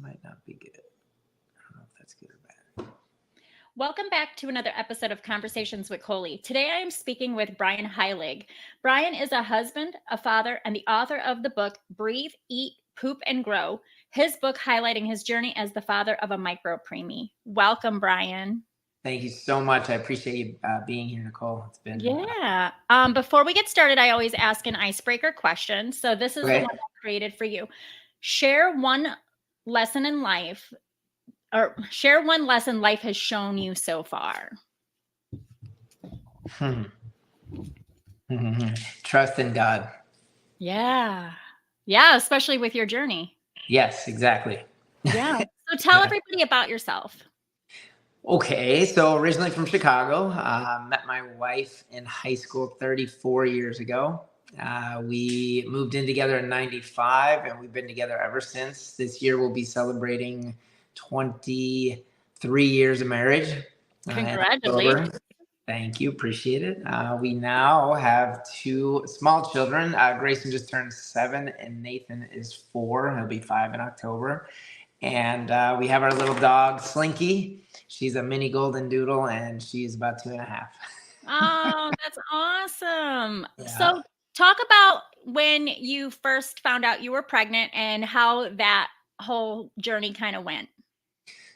might not be good. I don't know if that's good or bad. Welcome back to another episode of Conversations with Colie. Today I am speaking with Brian Heilig. Brian is a husband, a father, and the author of the book Breathe, Eat, Poop, and Grow. His book highlighting his journey as the father of a micropreemie. Welcome, Brian. Thank you so much. I appreciate you being here, Nicole. It's been Before we get started, I always ask an icebreaker question. So this is the one I created for you. Share one lesson in life, or share one lesson life has shown you so far. Trust in God. Yeah, especially with your journey. Yes, exactly. Yeah. So tell everybody about yourself. Okay, so originally from Chicago, met my wife in high school 34 years ago. We moved in together in 95 and we've been together ever since. This year we'll be celebrating 23 years of marriage. Congratulations. Thank you. Appreciate it. We now have two small children. Grayson just turned 7 and Nathan is 4. He'll be 5 in October. And we have our little dog, Slinky. She's a mini golden doodle, and she's about 2.5. Oh, that's awesome. Yeah. So talk about when you first found out you were pregnant and how that whole journey kind of went.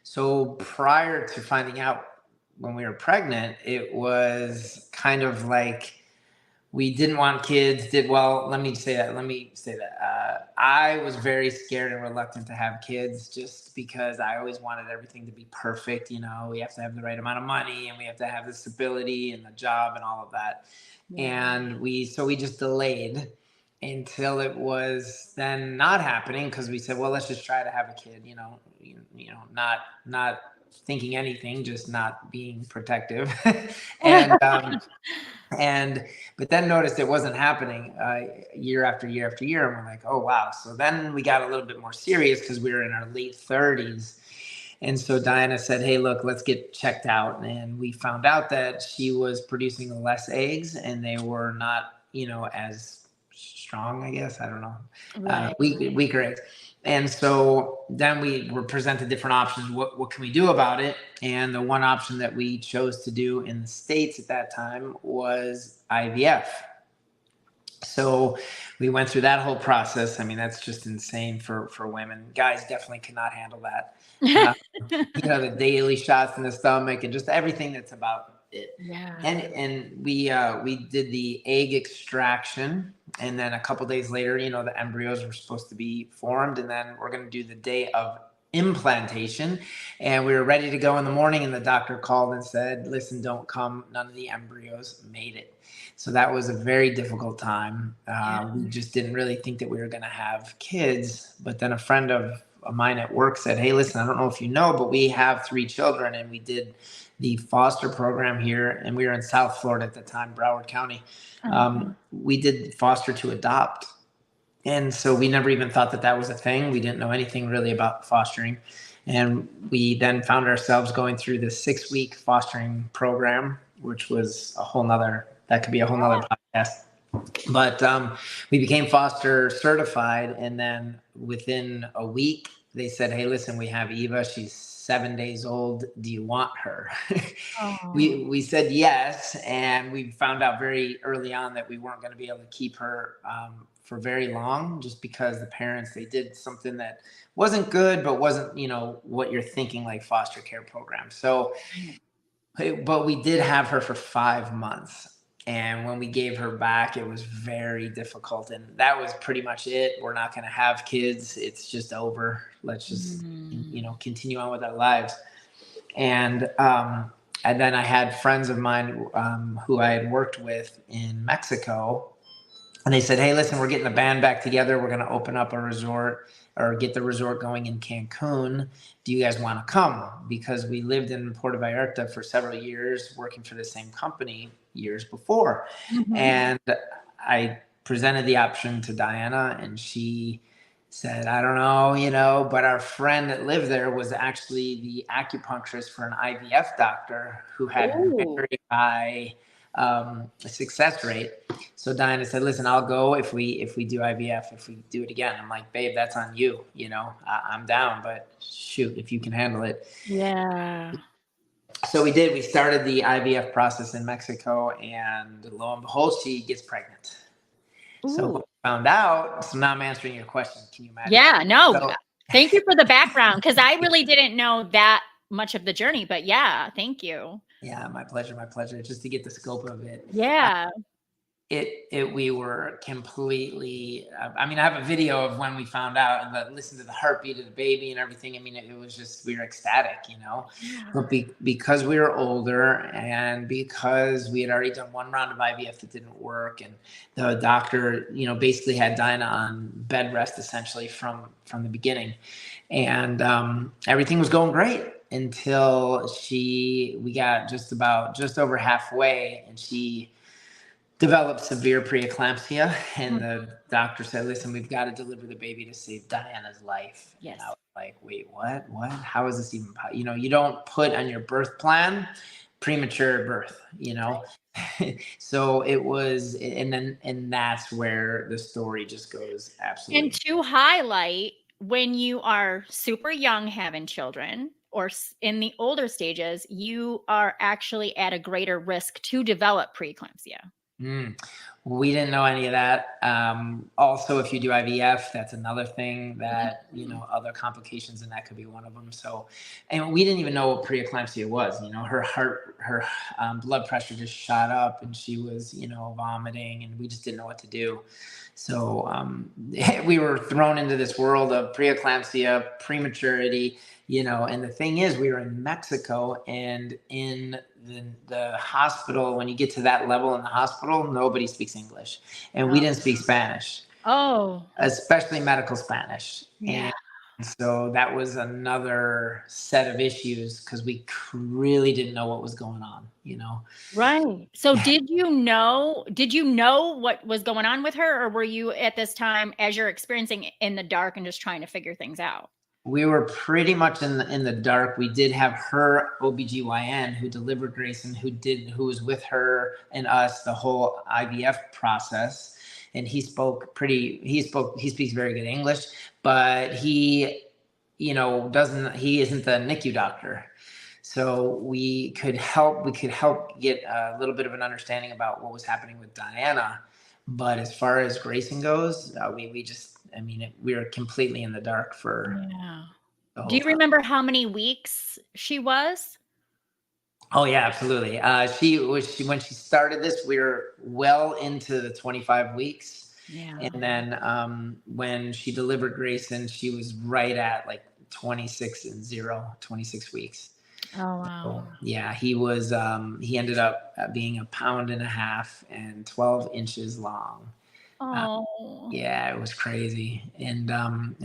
So prior to finding out when we were pregnant, it was kind of like we didn't want kids. Let me say that. I was very scared and reluctant to have kids just because I always wanted everything to be perfect. You know, we have to have the right amount of money and we have to have the stability and the job and all of that. Yeah. And we just delayed until it was then not happening because we said, well, let's just try to have a kid, not thinking anything, just not being protective. But then noticed it wasn't happening year after year after year. And we're like, oh, wow. So then we got a little bit more serious because we were in our late 30s. And so Dianna said, hey, look, let's get checked out. And we found out that she was producing less eggs and they were not, as strong, I guess. I don't know. Right. Weaker eggs. And so then we were presented different options. What can we do about it? And the one option that we chose to do in the States at that time was IVF. So we went through that whole process. I mean, that's just insane for women. Guys definitely cannot handle that. The daily shots in the stomach and just everything that's about it. Yeah. And we did the egg extraction, and then a couple days later, the embryos were supposed to be formed, and then we're going to do the day of implantation. And we were ready to go in the morning, and the doctor called and said, listen, don't come. None of the embryos made it. So that was a very difficult time. We just didn't really think that we were going to have kids. But then a friend of mine at work said, hey, listen, I don't know if you know, but we have 3 children, and we did the foster program here, and we were in South Florida at the time, Broward County. We did foster to adopt. And so we never even thought that was a thing. We didn't know anything really about fostering. And we then found ourselves going through the 6-week fostering program, which was that could be a whole nother podcast. But we became foster certified. And then within a week, they said, hey, listen, we have Eva. She's 7 days old. Do you want her? We said yes. And we found out very early on that we weren't going to be able to keep her for very long, just because the parents, they did something that wasn't good, but wasn't, what you're thinking, like foster care program. So, but we did have her for 5 months. And when we gave her back, it was very difficult. And that was pretty much it. We're not going to have kids. It's just over. Let's just, continue on with our lives. And then I had friends of mine who I had worked with in Mexico. And they said, hey, listen, we're getting the band back together. We're going to open up a resort or get the resort going in Cancun. Do you guys want to come? Because we lived in Puerto Vallarta for several years, working for the same company years before. Mm-hmm. And I presented the option to Dianna, and she said, I don't know, but our friend that lived there was actually the acupuncturist for an IVF doctor who had very high success rate. So Dianna said, listen, I'll go if we do IVF, if we do it again. I'm like, babe, that's on you. You know, I'm down, but shoot, if you can handle it. Yeah. So we did. We started the IVF process in Mexico, and lo and behold, she gets pregnant. Ooh. So when we found out, so now I'm answering your question. Can you imagine? Yeah, no. So, thank you for the background, because I really didn't know that much of the journey, but yeah, thank you. Yeah, my pleasure, just to get the scope of it. Yeah. We were completely, I mean, I have a video of when we found out and listen to the heartbeat of the baby and everything. I mean, it was just, we were ecstatic, you know, but because we were older and because we had already done one round of IVF that didn't work, and the doctor, you know, basically had Dianna on bed rest essentially from the beginning. And everything was going great until we got just over halfway, and she developed severe preeclampsia, and the doctor said, listen, we've got to deliver the baby to save Diana's life. Yes. And I was like, wait, what? How is this even possible? You know, you don't put on your birth plan premature birth, you know? So it was, and that's where the story just goes absolutely. And to highlight, when you are super young having children, or in the older stages, you are actually at a greater risk to develop preeclampsia. We didn't know any of that. Also, if you do IVF, that's another thing that, you know, other complications, and that could be one of them. So, and we didn't even know what preeclampsia was. You know, her blood pressure just shot up, and she was, you know, vomiting, and we just didn't know what to do. So we were thrown into this world of preeclampsia, prematurity, you know. And the thing is, we were in Mexico, and in the hospital, when you get to that level in the hospital, nobody speaks English, and we didn't speak Spanish. Oh, especially medical Spanish. Yeah. And so that was another set of issues, because we really didn't know what was going on, you know? Right. So did you know what was going on with her, or were you at this time, as you're experiencing in the dark and just trying to figure things out? We were pretty much in the dark. We did have her OBGYN who delivered Grayson, who was with her and us the whole IVF process. And he speaks very good English, but he, you know, he isn't the NICU doctor. So we could help get a little bit of an understanding about what was happening with Dianna. But as far as Grayson goes, we were completely in the dark for the whole Do you time. remember how many weeks she was? Oh yeah, absolutely. When she started this, we were well into the 25 weeks. Yeah. And then when she delivered Grayson, she was right at like 26 weeks. Oh, wow. So, yeah, he ended up being 1.5 pounds and 12 inches long. Oh. Yeah, it was crazy. And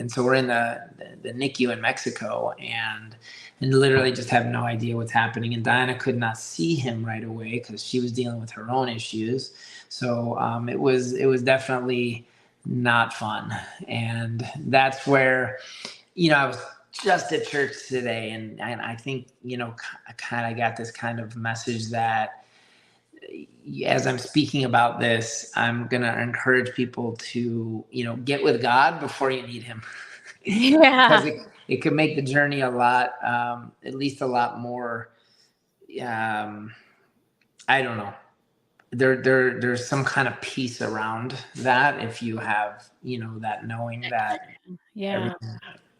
so we're in the NICU in Mexico, and literally just have no idea what's happening. And Dianna could not see him right away because she was dealing with her own issues. So it was definitely not fun. And that's where, you know, I was just at church today, and I think, you know, I kind of got this kind of message that, as I'm speaking about this, I'm going to encourage people to, you know, get with God before you need him. Yeah. Because it could make the journey at least a lot more, I don't know. There's some kind of peace around that if you have, you know, that knowing that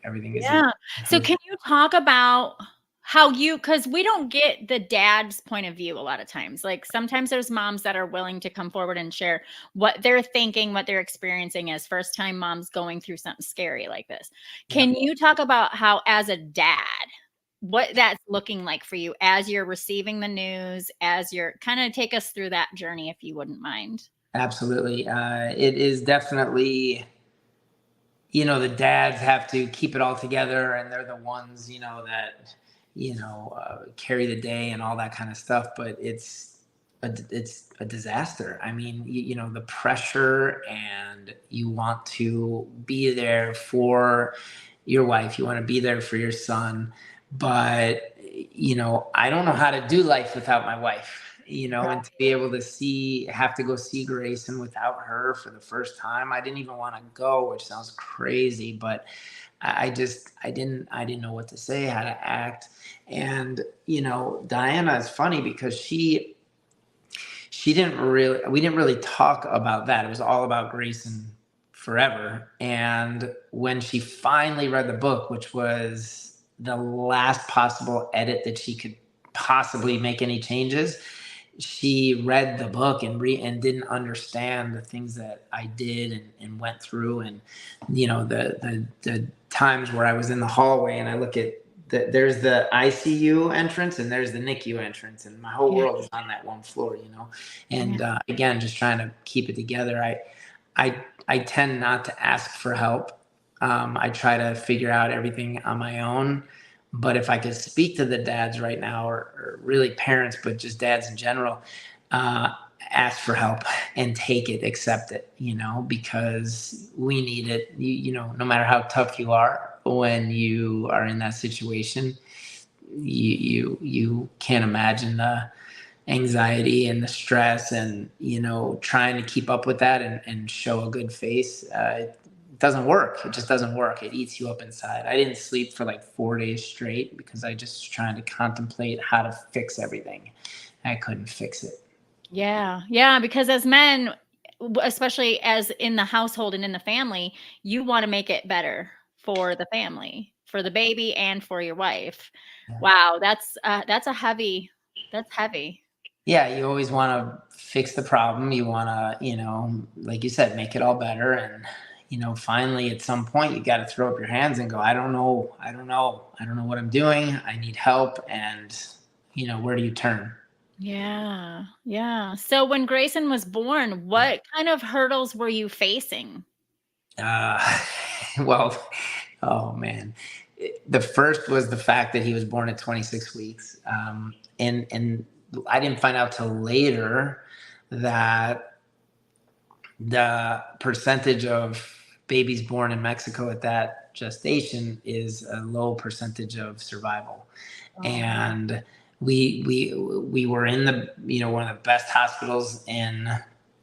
everything is. Yeah. So can you talk about how because we don't get the dad's point of view a lot of times. Like sometimes there's moms that are willing to come forward and share what they're thinking, what they're experiencing as first time moms going through something scary like this. Can you talk about how, as a dad, what that's looking like for you as you're receiving the news, as you're kind of take us through that journey, if you wouldn't mind? Absolutely. It is definitely, you know, the dads have to keep it all together, and they're the ones, you know, that, you know, carry the day and all that kind of stuff. But it's a disaster. I mean, you know, the pressure, and you want to be there for your wife. You want to be there for your son. But, you know, I don't know how to do life without my wife. and to be able to have to go see Grayson without her for the first time. I didn't even want to go, which sounds crazy, but I didn't know what to say, how to act. And, Dianna is funny because we didn't really talk about that. It was all about Grayson forever. And when she finally read the book, which was the last possible edit that she could possibly make any changes, she read the book and didn't understand the things that I did and went through. And, the times where I was in the hallway and I look at there's the ICU entrance and there's the NICU entrance, and my whole world is on that one floor, and again, just trying to keep it together. I tend not to ask for help. I try to figure out everything on my own. But if I could speak to the dads right now, or really parents, but just dads in general, ask for help and take it, accept it, because we need it. No matter how tough you are, when you are in that situation, you can't imagine the anxiety and the stress and, trying to keep up with that and show a good face. It doesn't work. It just doesn't work. It eats you up inside. I didn't sleep for like 4 days straight because I just was trying to contemplate how to fix everything. I couldn't fix it. Yeah. Yeah. Because as men, especially as in the household and in the family, you want to make it better for the family, for the baby, and for your wife. Yeah. Wow. That's heavy. Yeah. You always want to fix the problem. You want to, like you said, make it all better. And, finally at some point you got to throw up your hands and go, I don't know what I'm doing. I need help. And, where do you turn? Yeah. Yeah. So when Grayson was born, what kind of hurdles were you facing? Well, oh man. The first was the fact that he was born at 26 weeks. And I didn't find out till later that the percentage of babies born in Mexico at that gestation is a low percentage of survival. Oh. And we were in one of the best hospitals in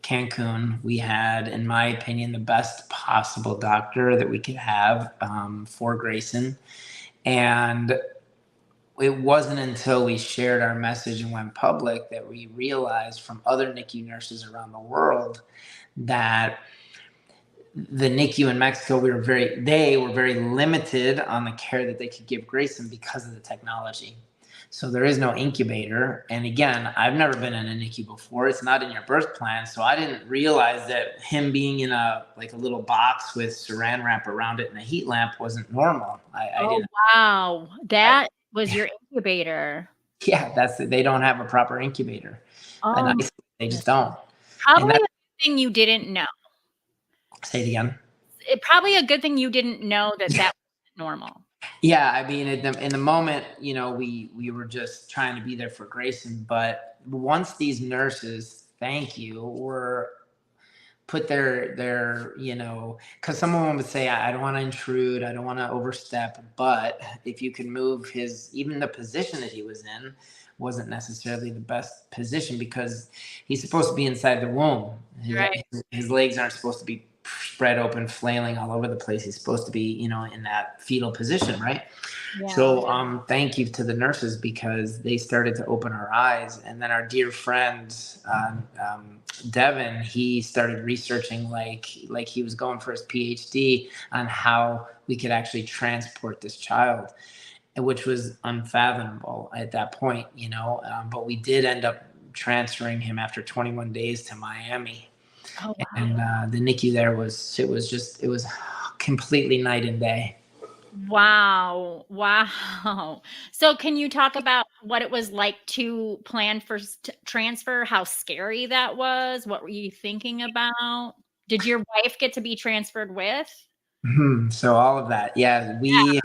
Cancun. We had, in my opinion, the best possible doctor that we could have for Grayson. And it wasn't until we shared our message and went public that we realized from other NICU nurses around the world that the NICU in Mexico, they were very limited on the care that they could give Grayson because of the technology. So there is no incubator. And again, I've never been in a NICU before. It's not in your birth plan. So I didn't realize that him being in a little box with saran wrap around it and a heat lamp wasn't normal. I didn't. Wow. That was your incubator. Yeah, they don't have a proper incubator. And they just don't. Probably a good thing you didn't know. Say it again. Probably a good thing you didn't know that wasn't normal. Yeah, I mean, in the moment, we were just trying to be there for Grayson. But once these nurses, thank you, were put their because some of them would say, I don't want to intrude, I don't want to overstep, but if you can move even the position that he was in wasn't necessarily the best position because he's supposed to be inside the womb. Right. His legs aren't supposed to be spread open, flailing all over the place. He's supposed to be, in that fetal position, right? Yeah. So thank you to the nurses because they started to open our eyes. And then our dear friend, Devin, he started researching like he was going for his PhD on how we could actually transport this child, which was unfathomable at that point, but we did end up transferring him after 21 days to Miami. Oh, wow. And the NICU there it was completely night and day. Wow. So can you talk about what it was like to plan for transfer, how scary that was? What were you thinking about? Did your wife get to be transferred with? Mm-hmm. So all of that. Yeah. When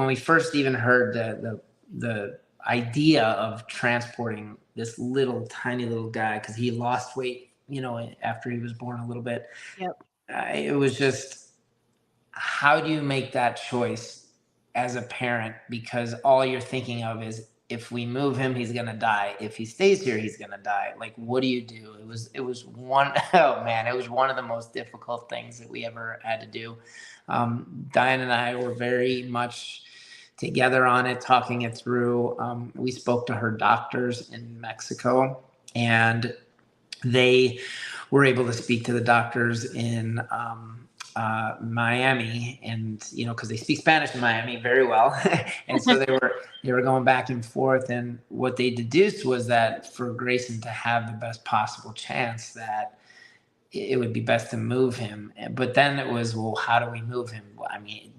we first even heard the idea of transporting this tiny little guy, because he lost weight, after he was born a little bit. Yep. It was just, how do you make that choice as a parent? Because all you're thinking of is if we move him, he's gonna die. If he stays here, he's gonna die. Like, what do you do? It was one, oh man, it was one of the most difficult things that we ever had to do. Diane and I were very much together on it, talking it through. We spoke to her doctors in Mexico, and they were able to speak to the doctors in Miami, and because they speak Spanish in Miami very well, and so they were going back and forth, and what they deduced was that for Grayson to have the best possible chance, that it would be best to move him. But then it was, well, how do we move him? I mean,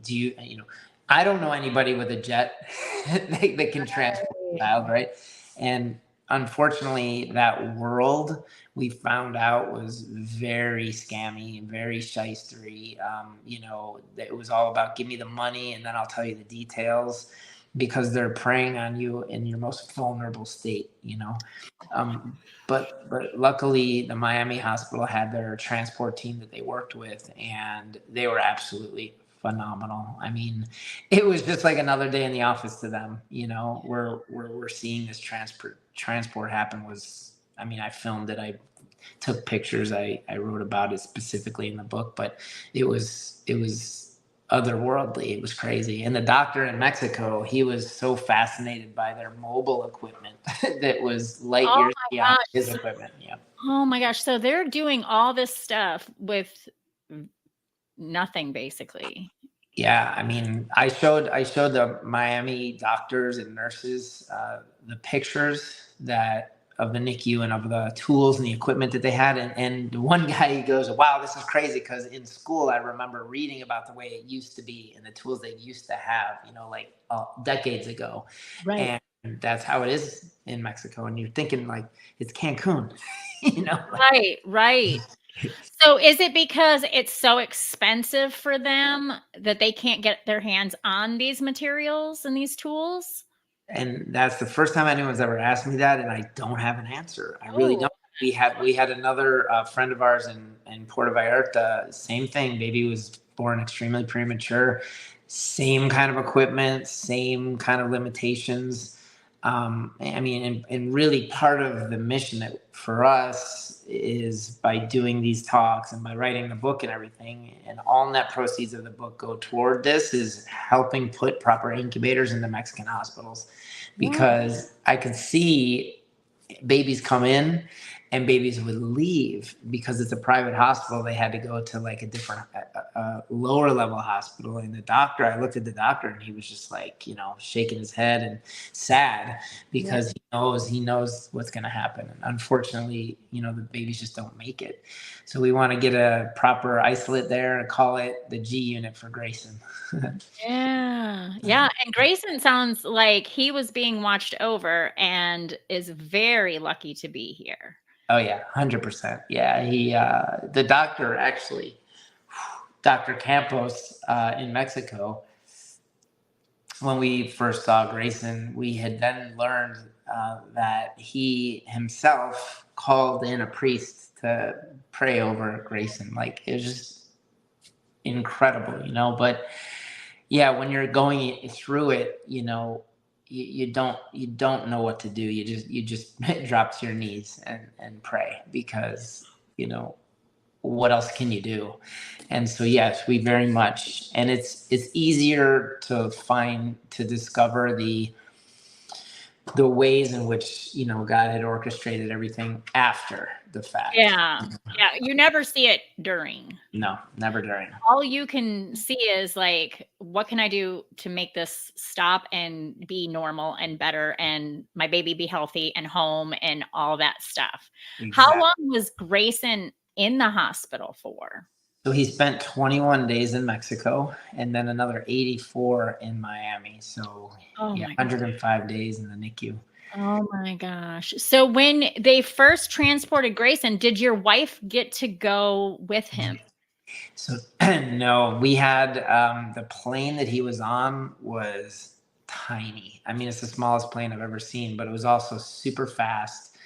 I don't know anybody with a jet that can transport a child, right? And unfortunately, that world, we found out, was very scammy, very shystery. It was all about, give me the money and then I'll tell you the details, because they're preying on you in your most vulnerable state. But luckily, the Miami hospital had their transport team that they worked with, and they were absolutely phenomenal. I mean, it was just like another day in the office to them. Where we're seeing this transport happen was, I mean, I filmed it, I took pictures, I wrote about it specifically in the book, but it was otherworldly. It was crazy. And the doctor in Mexico, he was so fascinated by their mobile equipment that was light years beyond his equipment. Yeah. Oh my gosh. So they're doing all this stuff with nothing, basically. Yeah, I mean, I showed the Miami doctors and nurses the pictures of the NICU and of the tools and the equipment that they had. And one guy, he goes, wow, this is crazy, because in school I remember reading about the way it used to be and the tools they used to have, like decades ago. Right. And that's how it is in Mexico. And you're thinking, like, it's Cancun, Right. So is it because it's so expensive for them that they can't get their hands on these materials and these tools? And that's the first time anyone's ever asked me that, and I don't have an answer. I really don't. We had another friend of ours in Puerto Vallarta. Same thing. Baby was born extremely premature. Same kind of equipment, same kind of limitations. I mean, and really part of the mission that for us is, by doing these talks and by writing the book and everything, and all net proceeds of the book go toward this, is helping put proper incubators in the Mexican hospitals, because I could see babies come in and babies would leave because it's a private hospital. They had to go to like a different lower level hospital. And I looked at the doctor, and he was just like, shaking his head and sad, because he knows what's going to happen. And unfortunately, the babies just don't make it. So we want to get a proper isolate there and call it the G unit for Grayson. Yeah. And Grayson sounds like he was being watched over and is very lucky to be here. Oh yeah, 100%. Yeah, the doctor, actually, Dr. Campos in Mexico, when we first saw Grayson, we had then learned that he himself called in a priest to pray over Grayson. Like, it was just incredible, But yeah, when you're going through it, you don't know what to do. You just drop to your knees and pray, because what else can you do? And so yes, we very much, and it's easier to discover the ways in which God had orchestrated everything after the fact. Yeah. You never see it during. No, never during. All you can see is like, what can I do to make this stop and be normal and better, and my baby be healthy and home and all that stuff. Exactly. How long was Grayson in the hospital for? So he spent 21 days in Mexico and then another 84 in Miami. So 105 days in the NICU. Oh my gosh. So when they first transported Grayson, did your wife get to go with him? So no, we had the plane that he was on was tiny. I mean, it's the smallest plane I've ever seen, but it was also super fast.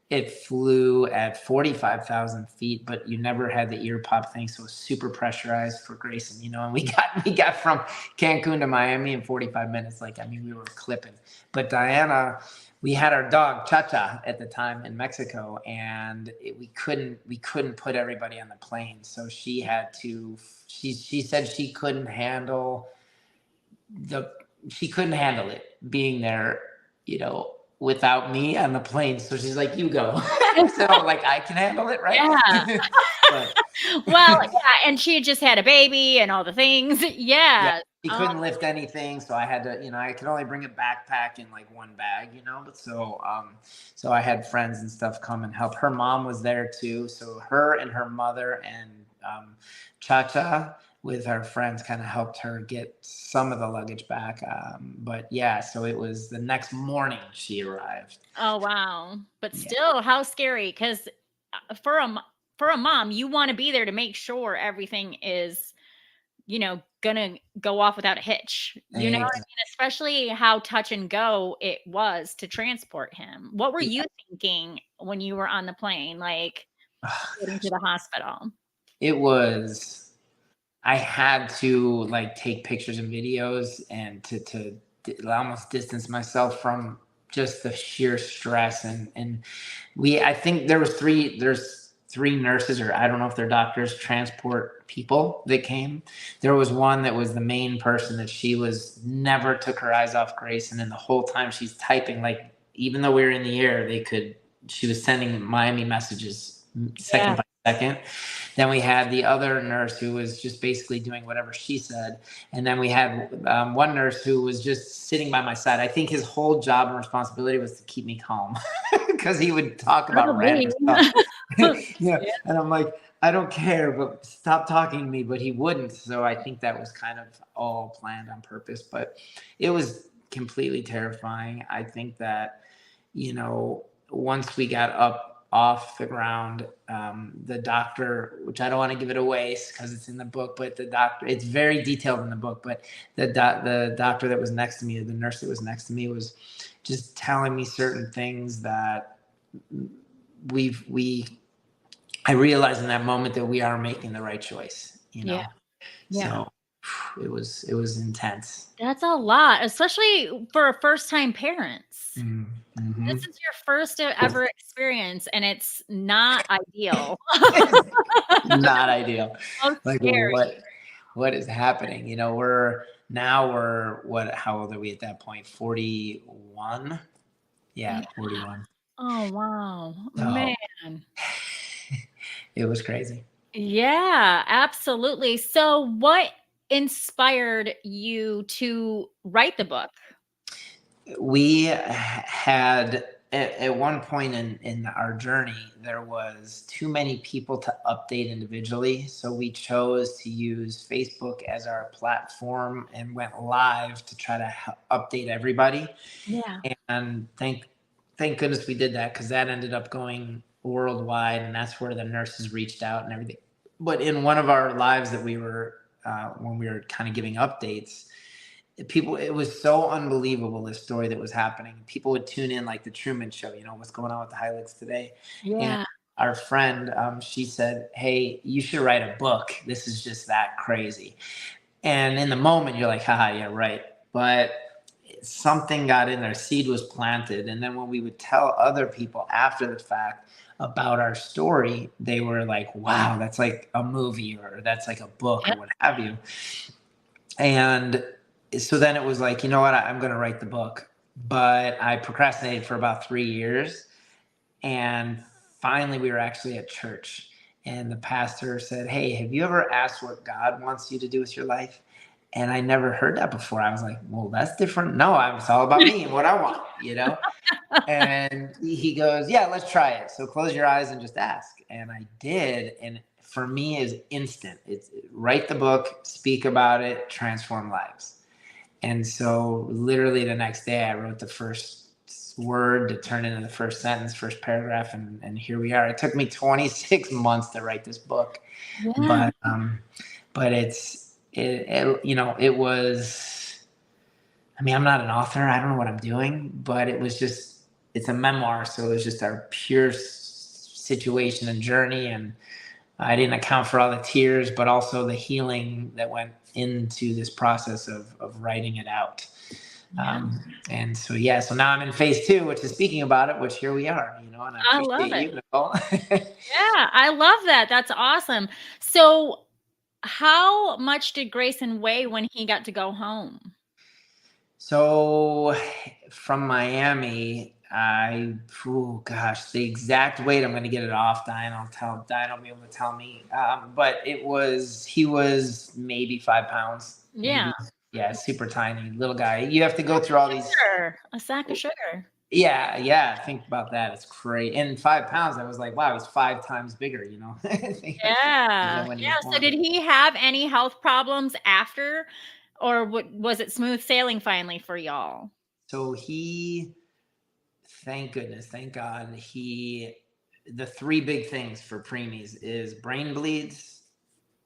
It flew at 45,000 feet, but you never had the ear pop thing, so it was super pressurized for Grayson, you know. And we got from Cancun to Miami in 45 minutes. Like, I mean, we were clipping. But Dianna, we had our dog Cha-Cha at the time in Mexico, and we couldn't put everybody on the plane, so she had to. She said she couldn't handle it being there, you know, without me on the plane. So she's like, "You go." So like, I can handle it, right? Yeah. But Well, yeah, and she had just had a baby and all the things. yeah, Yeah. she couldn't lift anything, so I had to, you know, I could only bring a backpack in like one bag, you know. But so I had friends and stuff come and help. Her mom was there too, so her and her mother and Cha-Cha with our friends kind of helped her get some of the luggage back. But yeah, so it was the next morning she arrived. Oh, wow. But Yeah. still, how scary, because for for a mom, you want to be there to make sure everything is, gonna go off without a hitch. You know what I Exactly. mean? Especially how touch and go it was to transport him. What were you thinking when you were on the plane, like getting to the hospital? It was, I had to like take pictures and videos and to almost distance myself from just the sheer stress. And I think there's three nurses, or I don't know if they're doctors, transport people that came. There was one that was the main person that she was never took her eyes off Grayson, and the whole time she's typing, like, even though we were in the air, she was sending Miami messages second by second. Then we had the other nurse who was just basically doing whatever she said. And then we had one nurse who was just sitting by my side. I think his whole job and responsibility was to keep me calm because he would talk about random stuff. Yeah. And I'm like, I don't care, but stop talking to me. But he wouldn't. So I think that was kind of all planned on purpose. But it was completely terrifying. I think that, you know, once we got up off the ground, the doctor, which I don't want to give it away because it's in the book, but the doctor, it's very detailed in the book, but the doctor that was next to me, the nurse that was next to me, was just telling me certain things that I realized in that moment that we are making the right choice, you know? Yeah. So it was intense. That's a lot, especially for first-time parents. Mm-hmm. This is your first ever experience, and it's not ideal. Not ideal. So Like, scary. what is happening? You know, how old are we at that point? 41? Yeah, 41. Oh, wow. So Man. it was crazy. Yeah, absolutely. So what inspired you to write the book? We had at one point in our journey, there was too many people to update individually, so we chose to use Facebook as our platform and went live to try to update everybody. Yeah. And thank goodness we did that, because that ended up going worldwide, and that's where the nurses reached out and everything. But in one of our lives that we were when we were kind of giving updates, it was so unbelievable, this story that was happening. People would tune in like the Truman Show, you know, what's going on with the Heiligs today. Yeah. And our friend, she said, "Hey, you should write a book. This is just that crazy." And in the moment, you're like, haha, yeah, right. But something got in there, seed was planted. And then when we would tell other people after the fact about our story, they were like, wow, that's like a movie, or that's like a book, or what have you. And so then it was like, you know what, I'm going to write the book. But I procrastinated for about 3 years. And finally, we were actually at church. And the pastor said, "Hey, have you ever asked what God wants you to do with your life?" And I never heard that before. I was like, well, that's different. No, it's all about me and what I want, you know? And he goes, "Yeah, let's try it. So close your eyes and just ask." And I did. And for me, is instant. It's write the book, speak about it, transform lives. And so literally the next day I wrote the first word to turn into the first sentence, first paragraph. And here we are. It took me 26 months to write this book. Yeah. But it was, I mean, I'm not an author. I don't know what I'm doing, but it was just, it's a memoir. So it's just our pure situation and journey. And I didn't account for all the tears, but also the healing that went into this process of writing it out. Yeah. And so, yeah, so now I'm in phase 2, which is speaking about it, which here we are, and I I love appreciate it. you, Nicole. Yeah, I love that. That's awesome. So, how much did Grayson weigh when he got to go home? So from Miami, gosh, the exact weight, I'm going to get it off Dianna. Dianna will be able to tell me. But he was maybe 5 pounds. Yeah. Maybe. Yeah, super tiny little guy. You have to go through all these. A sack of sugar. Yeah. Think about that. It's crazy. And 5 pounds, I was like, wow, he's 5 times bigger, Yeah. When he Yeah. was So born. did he have any health problems after, or was it smooth sailing finally for y'all? So thank goodness, thank God, the 3 big things for preemies is brain bleeds,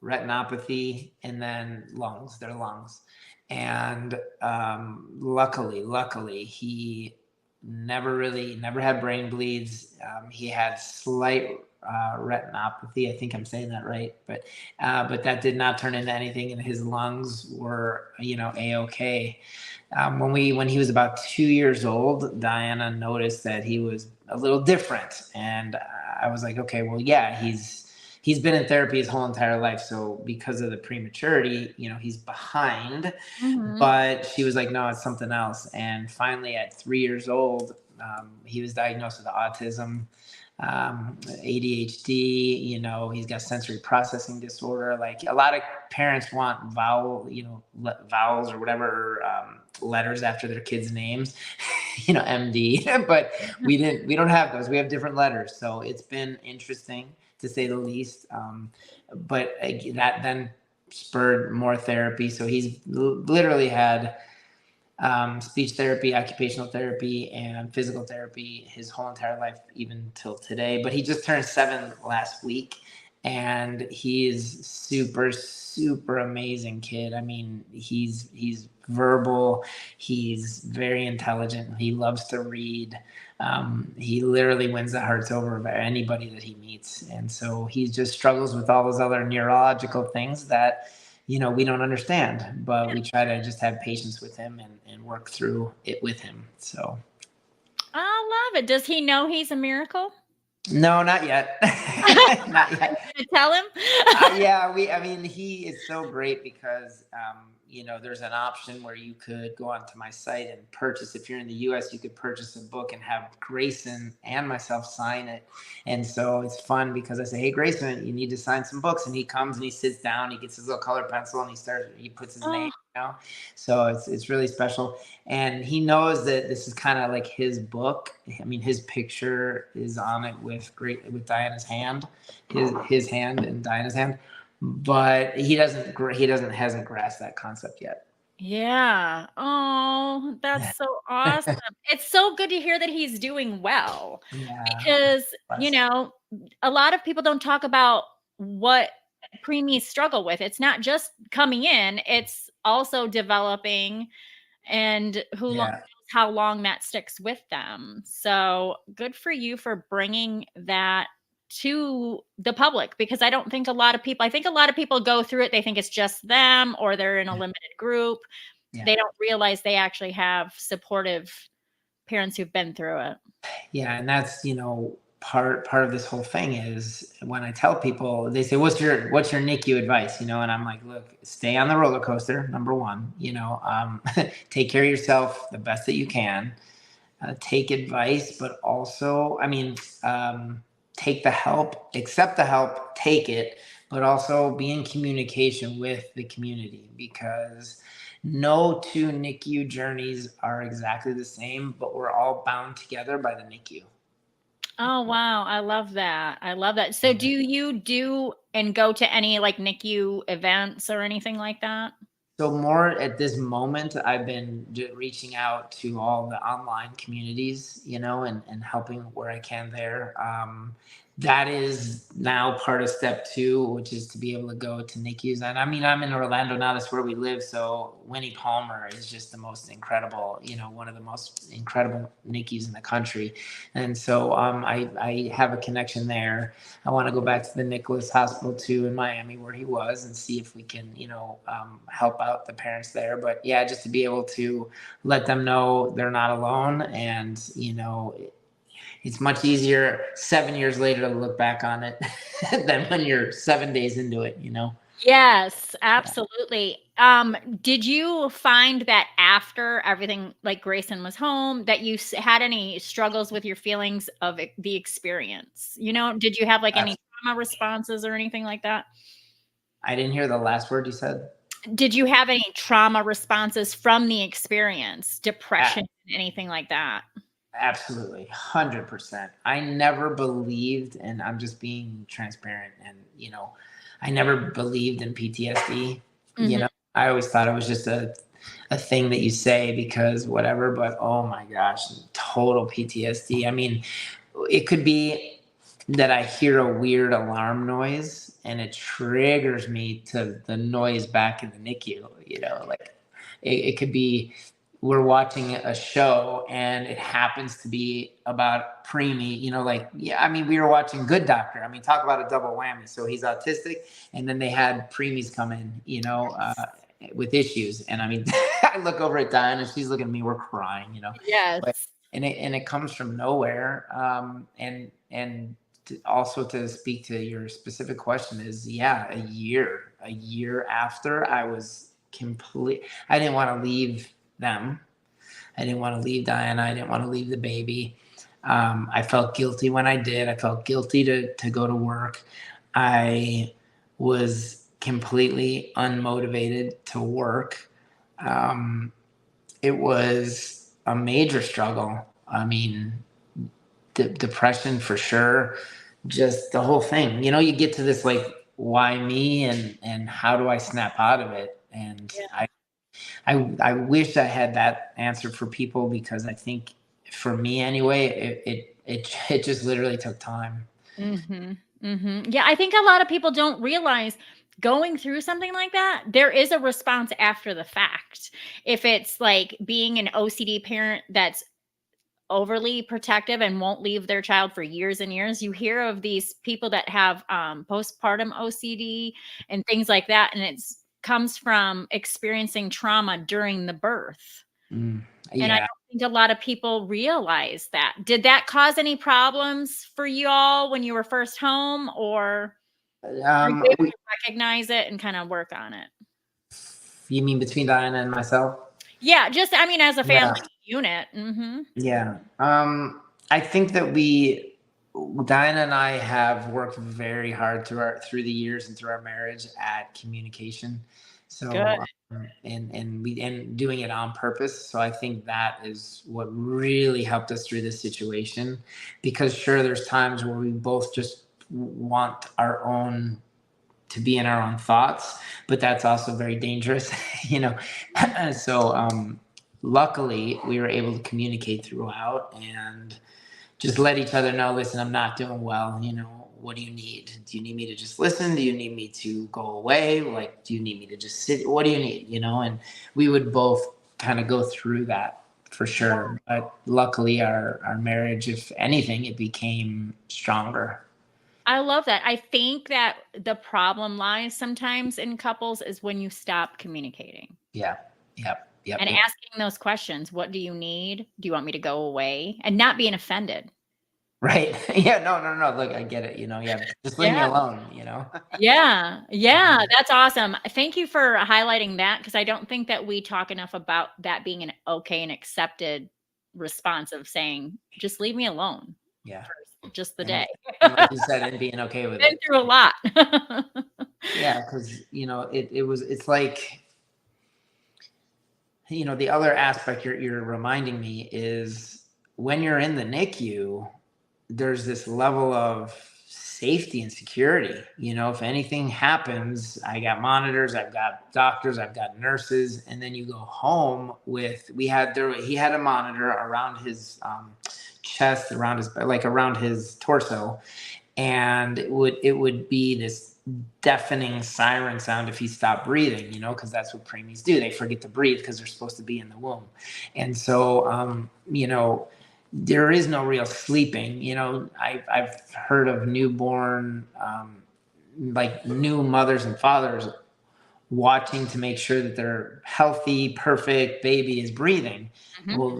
retinopathy, and then their lungs. And luckily, he never had brain bleeds. He had slight retinopathy. I think I'm saying that right, but that did not turn into anything, and his lungs were, a-okay. When he was about 2 years old, Dianna noticed that he was a little different, and I was like, okay, well, yeah, he's been in therapy his whole entire life, so because of the prematurity, he's behind. Mhm. But she was like, no, it's something else. And finally, at 3 years old, he was diagnosed with autism, ADHD. He's got sensory processing disorder. Like a lot of parents want vowels or whatever, letters after their kids' names, MD. But we don't have those. We have different letters. So it's been interesting, to say the least. But that then spurred more therapy. So he's literally had speech therapy, occupational therapy, and physical therapy his whole entire life, even till today. But he just turned 7 last week, and he is super, super amazing kid. I mean, he's verbal, he's very intelligent, he loves to read. He literally wins the hearts over of anybody that he meets, and so he just struggles with all those other neurological things that we don't understand, but we try to just have patience with him and work through it with him. So I love it. Does he know he's a miracle? no, not yet. Not yet. You gonna tell him? He is so great because, there's an option where you could go onto my site and purchase. If you're in the US, you could purchase a book and have Grayson and myself sign it. And so it's fun because I say, hey, Grayson, you need to sign some books. And he comes and he sits down, he gets his little color pencil and he puts his name, So it's really special. And he knows that this is kind of like his book. I mean, his picture is on it with Diana's hand, his hand and Diana's hand, but he hasn't grasped that concept yet. Yeah. Oh, that's so awesome. It's so good to hear that he's doing well, Yeah. because, a lot of people don't talk about what preemies struggle with. It's not just coming in, it's also developing, and how long that sticks with them. So good for you for bringing that to the public, because I think a lot of people go through it. They think it's just them, or they're in a limited group. Yeah. They don't realize they actually have supportive parents who've been through it. Yeah. And that's, part of this whole thing is when I tell people, they say, what's your NICU advice? And I'm like, look, stay on the roller coaster. Number one, take care of yourself the best that you can, take advice, but also, take the help, accept the help, take it, but also be in communication with the community, because no 2 NICU journeys are exactly the same, but we're all bound together by the NICU. Oh, wow. I love that. So do you go to any like NICU events or anything like that? So more at this moment, I've been reaching out to all the online communities, and helping where I can there. that is now part of step 2, which is to be able to go to NICUs. And I mean, I'm in Orlando now, that's where we live. So Winnie Palmer is just the most incredible, one of the most incredible NICUs in the country. And so I have a connection there. I want to go back to the Nicholas Hospital too in Miami where he was and see if we can, help out the parents there. But yeah, just to be able to let them know they're not alone. And, it's much easier 7 years later to look back on it than when you're 7 days into it, Yes, absolutely. Did you find that after everything, like Grayson was home, that you had any struggles with your feelings of the experience? Did you have like any trauma responses or anything like that? I didn't hear the last word you said. Did you have any trauma responses from the experience, depression, anything like that? Absolutely. 100%. I never believed, and I'm just being transparent, and, I never believed in PTSD. Mhm. I always thought it was just a thing that you say because whatever, but oh my gosh, total PTSD. I mean, it could be that I hear a weird alarm noise and it triggers me to the noise back in the NICU, like it could be we're watching a show and it happens to be about preemie, we were watching Good Doctor. I mean, talk about a double whammy. So he's autistic and then they had preemies come in, with issues. And I mean, I look over at Dianna, she's looking at me, we're crying, Yes. but, and it comes from nowhere. And also to speak to your specific question is, a year after I was I didn't want to leave them. I didn't want to leave Dianna. I didn't want to leave the baby. I felt guilty when I did. I felt guilty to go to work. I was completely unmotivated to work. It was a major struggle. I mean, depression for sure. Just the whole thing. You get to this like, why me, and how do I snap out of it? And I wish I had that answer for people because I think for me anyway, it just literally took time. Mm-hmm. Mm-hmm. Yeah, I think a lot of people don't realize going through something like that, there is a response after the fact. If it's like being an OCD parent that's overly protective and won't leave their child for years and years, you hear of these people that have postpartum OCD and things like that, and it comes from experiencing trauma during the birth. And I don't think a lot of people realize that. Did that cause any problems for you all when you were first home, or were you able to recognize it and kind of work on it? You mean between Dianna and myself? Yeah, just, I mean, as a family unit. Mm-hmm. Yeah. I think that Dianna and I have worked very hard through the years and through our marriage at communication. So, and doing it on purpose. So I think that is what really helped us through this situation, because sure, there's times where we both just want to be in our own thoughts, but that's also very dangerous, So, luckily we were able to communicate throughout and just let each other know, listen, I'm not doing well. What do you need? Do you need me to just listen? Do you need me to go away? Like, do you need me to just sit? What do you need? And we would both kind of go through that for sure. But luckily our marriage, if anything, it became stronger. I love that. I think that the problem lies sometimes in couples is when you stop communicating. Yeah. Yep. And asking those questions. What do you need? Do you want me to go away? And not being offended. Right. Yeah. No. Look, I get it. Just leave me alone, Yeah. Yeah. That's awesome. Thank you for highlighting that, because I don't think that we talk enough about that being an okay and accepted response of saying, just leave me alone. Yeah. For just the day. And like you said, and being okay with it. Been through a lot. Yeah. Because, it's like, the other aspect you're reminding me is when you're in the NICU, there's this level of safety and security. If anything happens, I got monitors, I've got doctors, I've got nurses, and then you go home he had a monitor around his chest, around his torso, and it would be this deafening siren sound if he stopped breathing, because that's what preemies do. They forget to breathe because they're supposed to be in the womb. And so, there is no real sleeping. I've heard of newborn, like new mothers and fathers watching to make sure that their healthy, perfect baby is breathing. Well,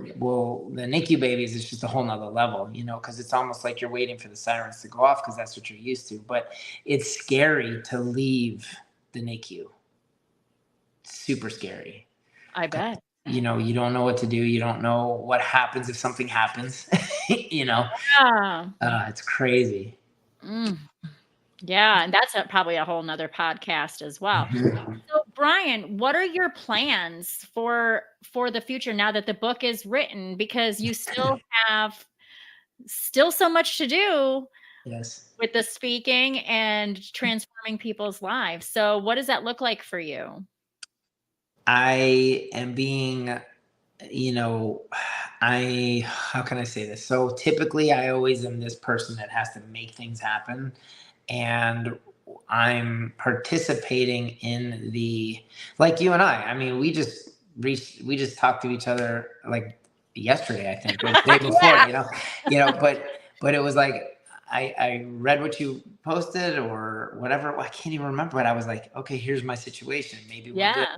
the NICU babies is just a whole nother level, because it's almost like you're waiting for the sirens to go off because that's what you're used to. But it's scary to leave the NICU. Super scary. I bet. You don't know what to do. You don't know what happens if something happens. Yeah. It's crazy. Yeah, and that's probably a whole nother podcast as well. So, Brian, what are your plans for the future now that the book is written? Because you still have so much to do. Yes. With the speaking and transforming people's lives. So, what does that look like for you? I am being, how can I say this? So typically I always am this person that has to make things happen. And I'm participating in like you and I mean, we just talked to each other like yesterday, I think, or the day before, but it was like, I read what you posted or whatever. I can't even remember, but I was like, okay, here's my situation. Maybe we'll do it.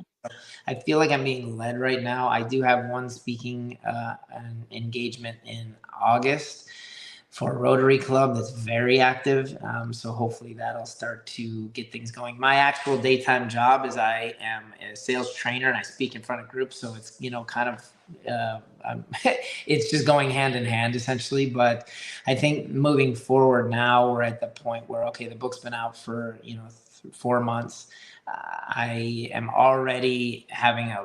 I feel like I'm being led right now. I do have one speaking an engagement in August for a Rotary Club that's very active. So hopefully that'll start to get things going. My actual daytime job is I am a sales trainer and I speak in front of groups. So it's, kind of, it's just going hand in hand essentially. But I think moving forward now we're at the point where, okay, the book's been out for, 4 months. I am already having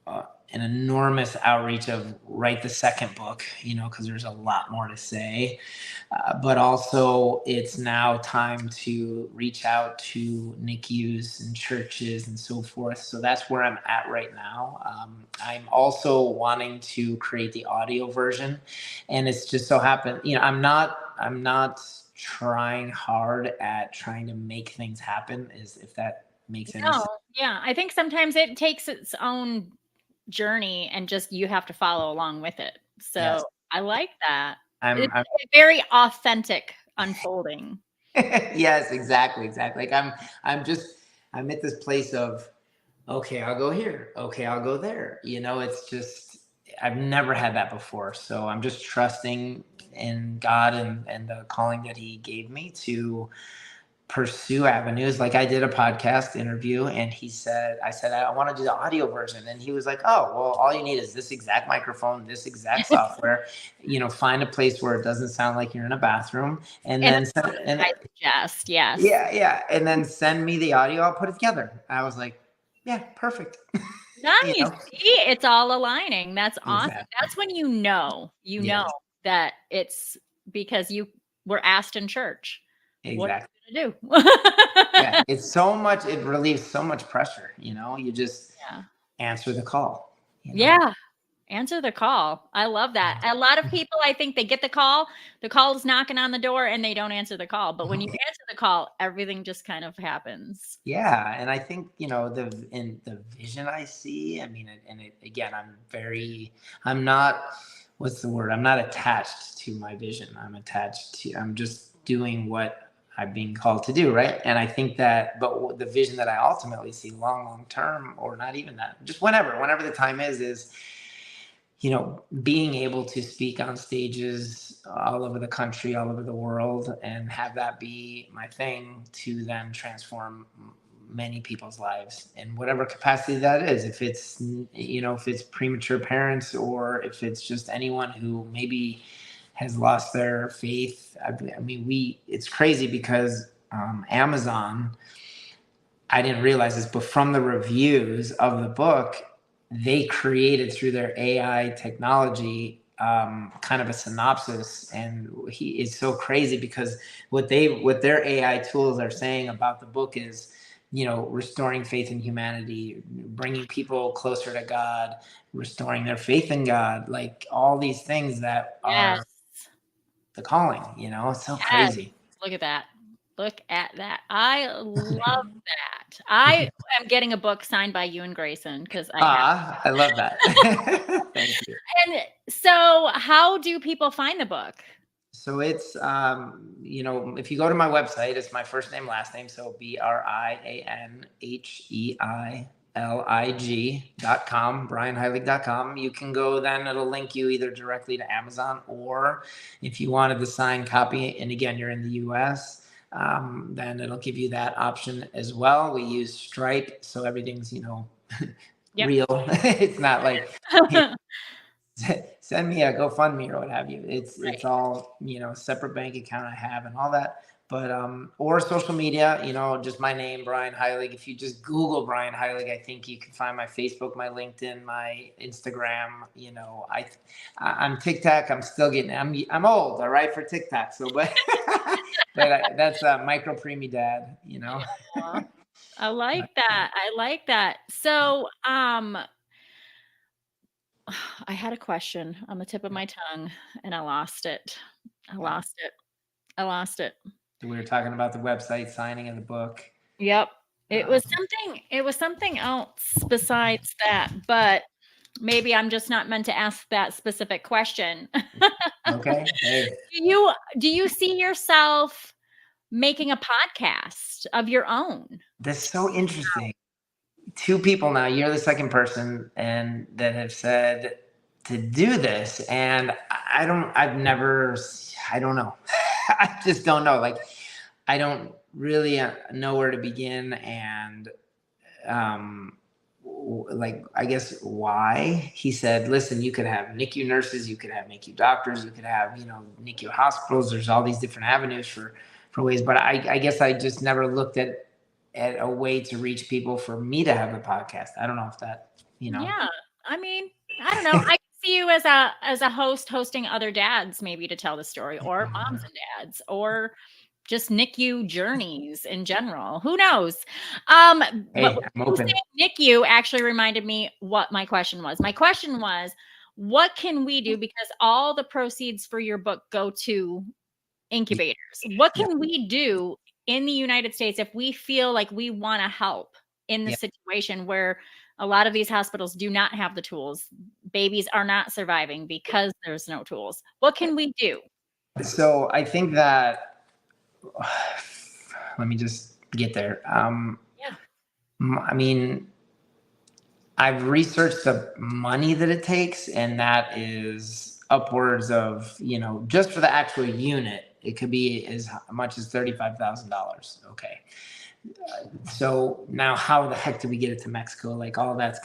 an enormous outreach of write the second book, because there's a lot more to say. But also it's now time to reach out to NICUs and churches and so forth. So that's where I'm at right now. I'm also wanting to create the audio version, and it's just so happened, I'm not trying hard at trying to make things happen, if that makes any sense. Yeah, I think sometimes it takes its own journey and just you have to follow along with it. So yes. I like that. It's very authentic unfolding. Yes, exactly. Like I'm at this place of, okay, I'll go here. Okay, I'll go there. It's just, I've never had that before. So I'm just trusting in God and the calling that he gave me to pursue avenues. Like I did a podcast interview and I said, I want to do the audio version. And he was like, oh, well, all you need is this exact microphone, this exact software, find a place where it doesn't sound like you're in a bathroom. And then I suggest, yes. Yeah. And then send me the audio. I'll put it together. I was like, yeah, perfect. Nice. See, it's all aligning. That's awesome. Exactly. That's when you know that it's because you were asked in church. Exactly. What are you gonna do? Yeah, it's so much. It relieves so much pressure. You just answer the call. Yeah, answer the call. I love that. A lot of people, I think, they get the call is knocking on the door, and they don't answer the call. But when you answer the call, everything just kind of happens. Yeah, and I think the vision I see. I mean, again, I'm not. What's the word? I'm not attached to my vision. I'm just doing what I'm being called to do, right? And I think that, but the vision that I ultimately see long term, or not even that, just whenever the time is, being able to speak on stages all over the country, all over the world, and have that be my thing to then transform many people's lives in whatever capacity that is. If it's premature parents, or if it's just anyone who maybe has lost their faith. I mean, it's crazy because Amazon, I didn't realize this, but from the reviews of the book, they created through their AI technology kind of a synopsis, and it's so crazy because what their AI tools are saying about the book is, restoring faith in humanity, bringing people closer to God, restoring their faith in God, like all these things that are the calling, it's so crazy. Look at that. Look at that. I love that. I am getting a book signed by you and Grayson because I have. I love that. Thank you. And so, how do people find the book? So it's, if you go to my website, it's my first name, last name. So BrianHeilig.com, BrianHeilig.com. You can go, then it'll link you either directly to Amazon, or if you wanted the signed copy, and again, you're in the US, then it'll give you that option as well. We use Stripe, so everything's, real. It's not like, send me a GoFundMe or what have you. It's all, separate bank account I have and all that. But or social media, just my name, Brian Heilig. If you just Google Brian Heilig, I think you can find my Facebook, my LinkedIn, my Instagram. I'm TikTok. I'm still getting. I'm old, all right, for TikTok. So, but that's micropreemie dad. Yeah, I like that. I like that. So, I had a question on the tip of my tongue and I lost it. I lost it. We were talking about the website signing of the book. Yep. It was something else besides that, but maybe I'm just not meant to ask that specific question. Okay. Hey. Do you see yourself making a podcast of your own? That's so interesting. 2 people now, you're the second person and that have said to do this. And I don't know. I just don't know. Like, I don't really know where to begin. And, I guess why. He said, listen, you could have NICU nurses, you could have NICU doctors, you could have, NICU hospitals. There's all these different avenues for ways. But I guess I just never looked at a way to reach people for me to have a podcast. I don't know if that, Yeah. I mean, I don't know. I can see you as a host hosting other dads maybe to tell the story, or moms and dads, or just NICU journeys in general. Who knows? Hey, but I'm open. NICU actually reminded me what my question was. My question was, what can we do? Because all the proceeds for your book go to incubators. What can we do in the United States if we feel like we want to help in the situation where a lot of these hospitals do not have the tools? Babies are not surviving because there's no tools. What can we do? So I think that, let me just get there. I mean, I've researched the money that it takes, and that is upwards of, just for the actual unit, it could be as much as $35,000. Okay. So now how the heck do we get it to Mexico? Like, all that's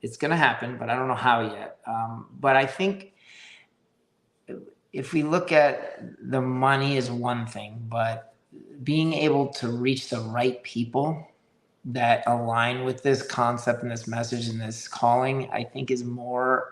it's going to happen, but I don't know how yet. But I think if we look at the money is one thing, but being able to reach the right people that align with this concept and this message and this calling, I think is more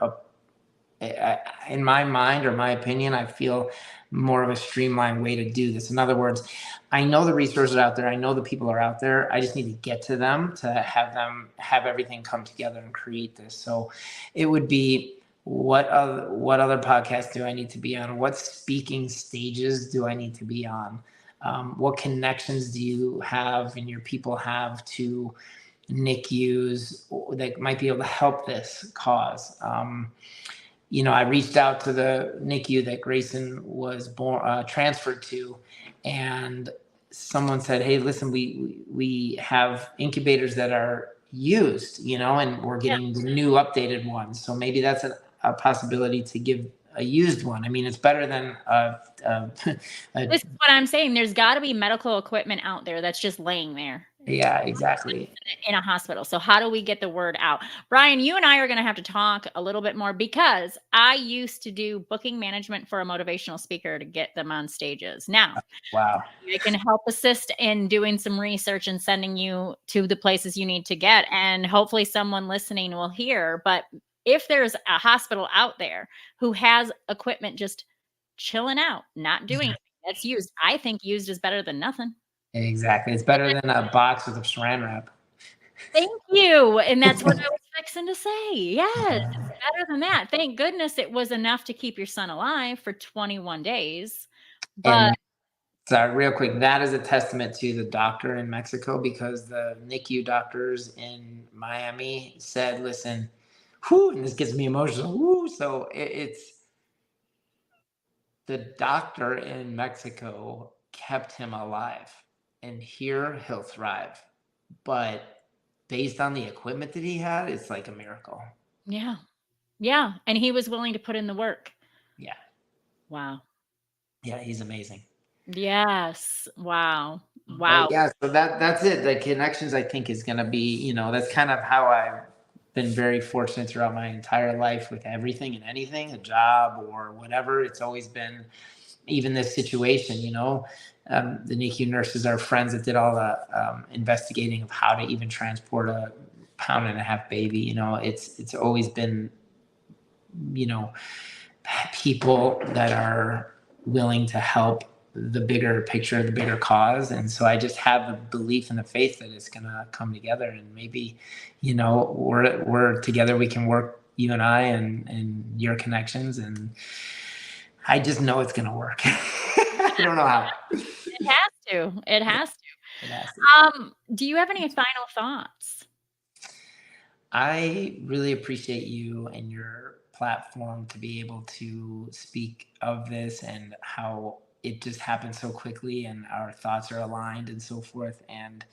in my mind, or my opinion, I feel more of a streamlined way to do this. In other words, I know the resources are out there. I know the people are out there. I just need to get to them to have everything come together and create this. So it would be, what other podcasts do I need to be on? What speaking stages do I need to be on? What connections do you have and your people have to NICUs that might be able to help this cause? I reached out to the NICU that Grayson was transferred to, and someone said, hey, listen, we have incubators that are used, and we're getting the new updated ones. So maybe that's a possibility to give a used one. I mean, it's better than this is what I'm saying. There's got to be medical equipment out there that's just laying there. Yeah, exactly. In a hospital. So how do we get the word out? Brian, you and I are going to have to talk a little bit more, because I used to do booking management for a motivational speaker to get them on stages. Now, wow, I can help assist in doing some research and sending you to the places you need to get. And hopefully someone listening will hear. But if there's a hospital out there who has equipment just chilling out, not doing anything, that's used, I think used is better than nothing. Exactly. It's better than a box with a saran wrap. Thank you. And that's what I was fixing to say. Yes, it's better than that. Thank goodness it was enough to keep your son alive for 21 days. But Sorry, real quick. That is a testament to the doctor in Mexico, because the NICU doctors in Miami said, listen, whew, and this gets me emotional. Whew, so it's the doctor in Mexico kept him alive, and here he'll thrive. But based on the equipment that he had, it's like a miracle. Yeah. Yeah. And he was willing to put in the work. Yeah. Wow. Yeah, he's amazing. Yes. Wow. But Wow. yeah, so that's it. The connections, I think, is gonna be, that's kind of how I've been very fortunate throughout my entire life with everything and anything, a job or whatever. It's always been, even this situation, the NICU nurses are friends that did all the investigating of how to even transport a 1.5-pound baby. It's always been, people that are willing to help the bigger picture, the bigger cause. And so I just have the belief and the faith that it's going to come together, and maybe, we're together. We can work, you and I, and your connections. And I just know it's going to work. I don't know how. It has to. It has to. It has to. Do you have any final thoughts? I really appreciate you and your platform to be able to speak of this, and how it just happened so quickly and our thoughts are aligned and so forth. And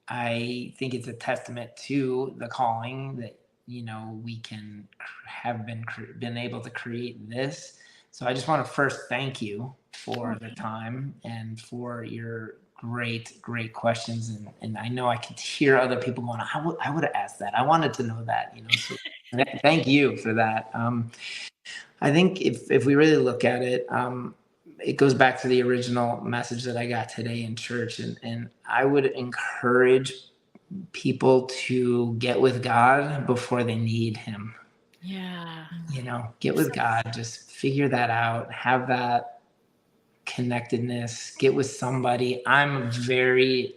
I think it's a testament to the calling that, we can have been able to create this. So I just want to first thank you for the time and for your great questions. And I know I could hear other people going, I would have asked that. I wanted to know that, So thank you for that. I think if we really look at it, it goes back to the original message that I got today in church. And I would encourage people to get with God before they need him. Yeah. Get with God, just figure that out, have that connectedness, get with somebody. I'm very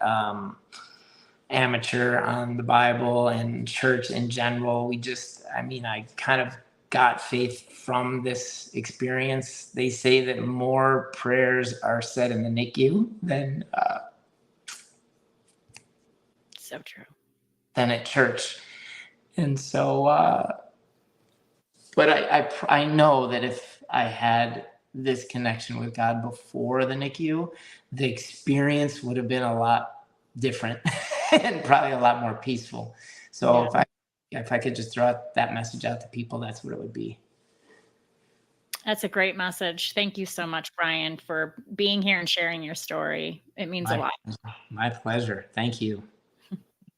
amateur on the Bible and church in general. I kind of got faith from this experience. They say that more prayers are said in the NICU So true. than at church. And so, but I know that if I had this connection with God before the NICU, the experience would have been a lot different and probably a lot more peaceful. So if I could just throw out that message out to people, that's what it would be. That's a great message. Thank you so much, Brian, for being here and sharing your story. It means a lot. My pleasure. Thank you.